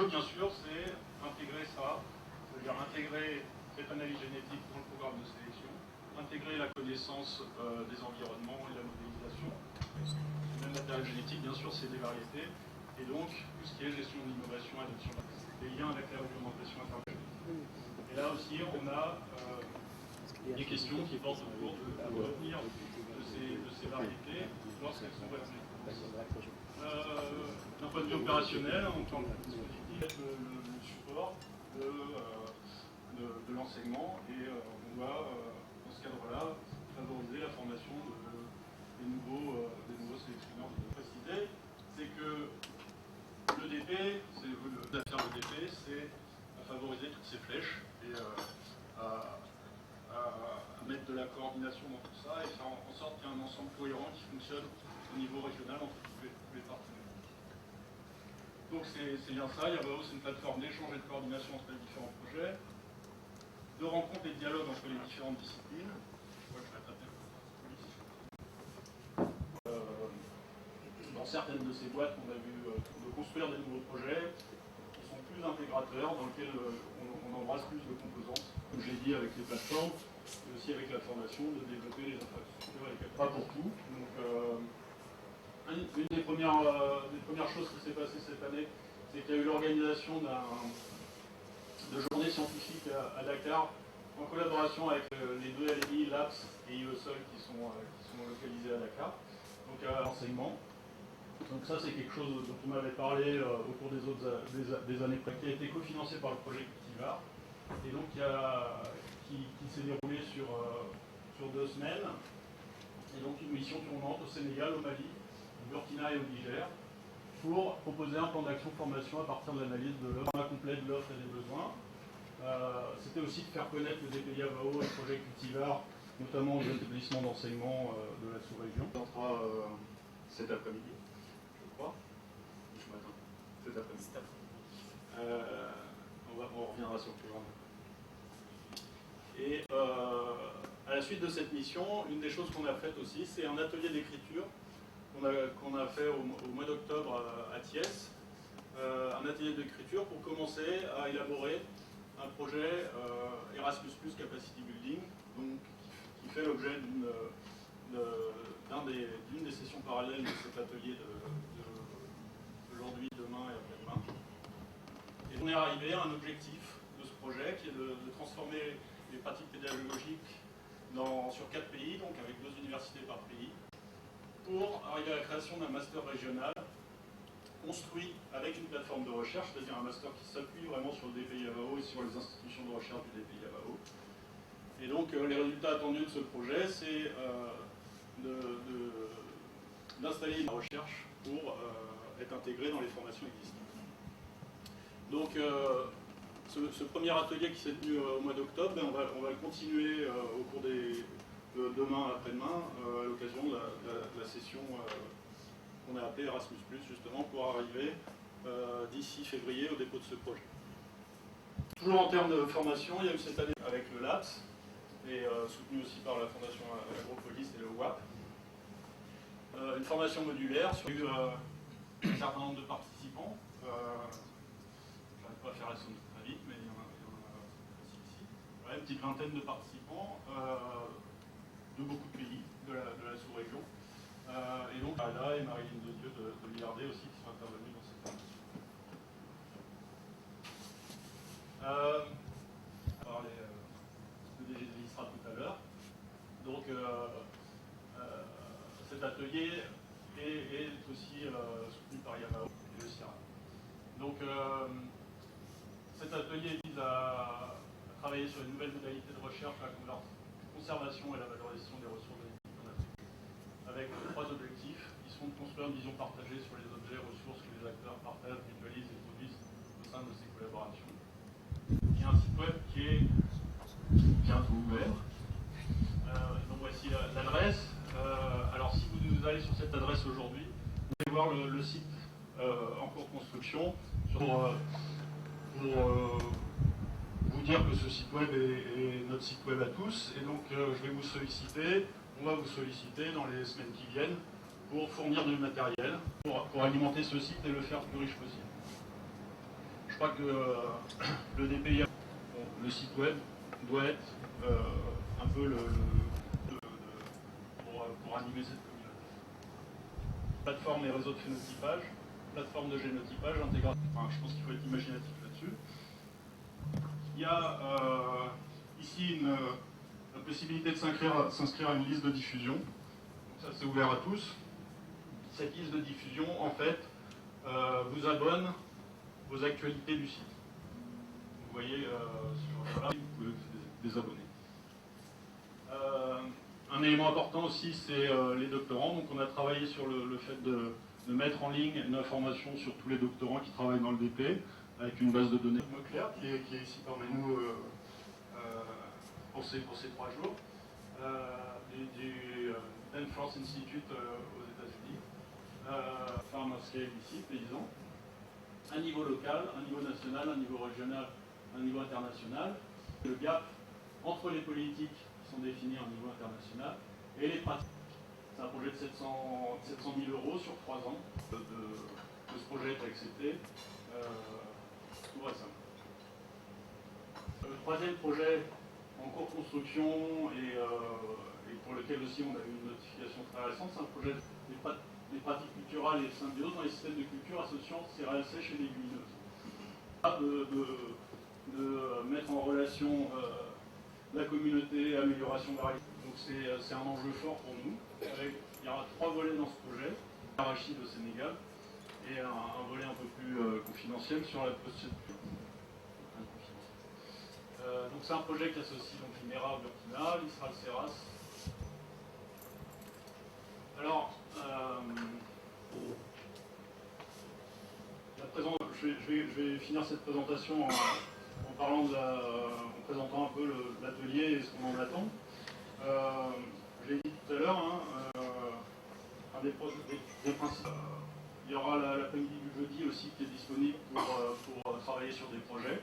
bien sûr, c'est intégrer ça, c'est-à-dire intégrer cette analyse génétique dans le programme de sélection, intégrer la connaissance des environnements et la modélisation. Même matériel génétique, bien sûr, c'est des variétés. Et donc, tout ce qui est gestion de l'innovation, adoption, des liens avec la réglementation internationale. Et là aussi, on a des questions qui portent autour de retenir de ces variétés lorsqu'elles sont vaccinées. D'un point de vue opérationnel, en tant que dispositif, le support de l'enseignement, et on doit, dans ce cadre-là, favoriser la formation des nouveaux sélectionneurs de capacité. C'est que l'EDP, l'affaire EDP, c'est à favoriser toutes ces flèches et à mettre de la coordination dans tout ça et faire en sorte qu'il y ait un ensemble cohérent qui fonctionne au niveau régional entre tous les partenaires. Donc c'est bien ça, Yabao, c'est une plateforme d'échange et de coordination entre les différents projets, de rencontre et de dialogue entre les différentes disciplines. Dans certaines de ces boîtes, on a vu de construire des nouveaux projets qui sont plus intégrateurs, dans lesquels on embrasse plus de composantes, comme j'ai dit avec les plateformes, mais aussi avec la formation, de développer les infrastructures et les pas pour tout. Donc, une des premières choses qui s'est passée cette année, c'est qu'il y a eu l'organisation de journées scientifiques à Dakar, en collaboration avec les deux LMI, LAPS et IESOL qui sont localisés à Dakar, donc à l'enseignement. Donc ça, c'est quelque chose dont on m'avait parlé au cours des années qui a été cofinancé par le projet Cultivar, et donc qui s'est déroulé sur 2 semaines, et donc une mission tournante au Sénégal, au Mali, au Burkina et au Niger, pour proposer un plan d'action formation à partir de l'analyse de l'offre complète de l'offre et des besoins. C'était aussi de faire connaître le DPI Yabao et le projet Cultivar, notamment aux établissements d'enseignement de la sous-région. On entrera cet après-midi, je crois. Ce matin. Cet après-midi. On reviendra sur le programme. Et à la suite de cette mission, une des choses qu'on a faites aussi, c'est un atelier d'écriture qu'on a fait au mois d'octobre à Thiès. Un atelier d'écriture pour commencer à élaborer un projet Erasmus+ Capacity Building, donc, qui fait l'objet d'une des sessions parallèles de cet atelier d'aujourd'hui, demain et après-demain. Et on est arrivé à un objectif de ce projet qui est de transformer les pratiques pédagogiques sur 4 pays, donc avec 2 universités par pays, pour arriver à la création d'un master régional construit avec une plateforme de recherche, c'est-à-dire un master qui s'appuie vraiment sur le DPI Yabao et sur les institutions de recherche du DPI Yabao. Et donc les résultats attendus de ce projet, c'est d'installer une recherche pour être intégré dans les formations existantes. Donc ce premier atelier qui s'est tenu au mois d'octobre, on va le continuer au cours de demain après-demain, à l'occasion de la session qu'on a appelée Erasmus+, justement, pour arriver d'ici février au dépôt de ce projet. Toujours en termes de formation, il y a eu cette année avec le LAPS, et soutenu aussi par la Fondation Agropolis et le WAP, une formation modulaire sur un certain nombre de participants. Je n'arrive pas à faire la somme très vite, mais il y en a ici. Ouais, une petite vingtaine de participants de beaucoup de pays de la sous-région. Et donc Ada et Marie-Line de Dieu de Millardet aussi qui sont intervenus dans cette formation. On va parler de DG de l'ISRA tout à l'heure. Donc cet atelier est aussi soutenu par Yabao et le CIRA. Donc cet atelier vise à travailler sur une nouvelle modalité de recherche, la conservation et la valorisation des ressources génétiques en Afrique, avec 3 objectifs qui sont de construire une vision partagée sur les objets et ressources que les acteurs partagent, mutualisent et produisent au sein de ces collaborations. Il y a un site web qui est bientôt ouvert. Donc voici l'adresse. Alors si vous allez sur cette adresse aujourd'hui, vous allez voir le site en cours de construction pour vous dire que ce site web est notre site web à tous. Et donc je vais vous solliciter, on va vous solliciter dans les semaines qui viennent pour fournir du matériel, pour alimenter ce site et le faire plus riche possible. Je crois que le DPI, le site web, doit être un peu pour animer cette communauté. Plateforme et réseau de phénotypage, plateforme de génotypage, intégration. Enfin, je pense qu'il faut être imaginatif là-dessus. Il y a ici la possibilité de s'inscrire à une liste de diffusion. Donc ça, c'est ouvert à tous. Cette liste de diffusion, en fait, vous abonne aux actualités du site. Vous voyez sur là, vous pouvez vous désabonner. Un élément important aussi, c'est les doctorants. Donc on a travaillé sur le fait de mettre en ligne une information sur tous les doctorants qui travaillent dans le DP, avec une base de données Moclair qui est ici parmi nous pour ces 3 jours, du Danforth Institute aux États-Unis, Pharmascale ici, paysan, un niveau local, un niveau national, un niveau régional, un niveau international. Le gap entre les politiques qui sont définies à un niveau international et les pratiques. C'est un projet de 700 000 euros sur 3 ans. Ce projet est accepté tout récemment. Le 3e projet en cours de construction et pour lequel aussi on a eu une notification très récente, c'est un projet des pratiques culturales et symbiose dans les systèmes de culture associant céréales sèches et légumineuses. De mettre en relation la communauté, amélioration de la réalité. Donc c'est un enjeu fort pour nous. Il y aura 3 volets dans ce projet, l'arachide au Sénégal et un volet un peu plus confidentiel sur la procédure. Donc c'est un projet qui associe donc l'INERA au Burkina, l'ISRAEL Serras. Alors, je vais finir cette présentation en parlant en présentant un peu l'atelier et ce qu'on en attend. Je l'ai dit tout à l'heure, un des principes. Il y aura l'après-midi du jeudi aussi qui est disponible pour travailler sur des projets.